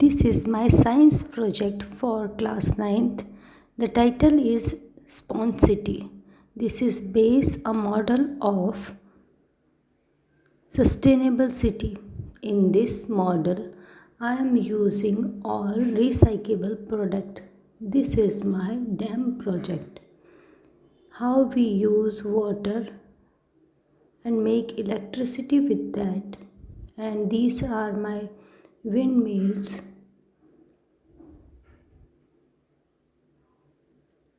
This is my science project for class 9th. The title is Sponge City. This is based a model of sustainable city. In this model, I am using all recyclable product. This is my dam project. How we use water and make electricity with that. And these are my windmills.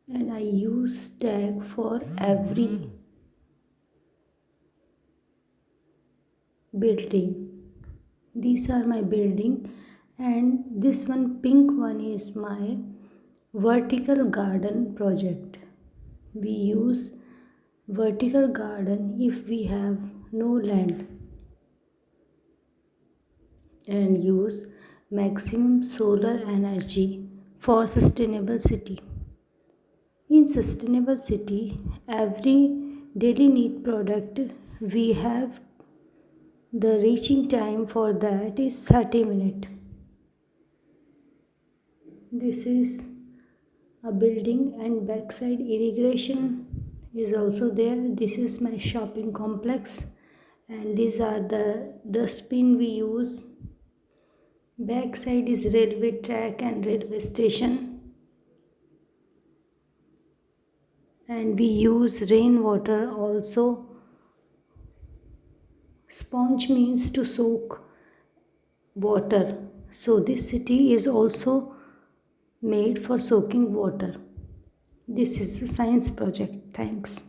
And I use tag for every building. These are my building, and this one pink one is my vertical garden project. We use vertical garden if we have no land and use maximum solar energy for sustainable city. In sustainable city, every daily need product we have the reaching time for that is 30 minutes. This is a building and backside irrigation is also there. This is my shopping complex and these are the dustbin we use. Backside is railway track and railway station. And we use rainwater also. Sponge means to soak water. So this city is also made for soaking water. This is a science project. Thanks.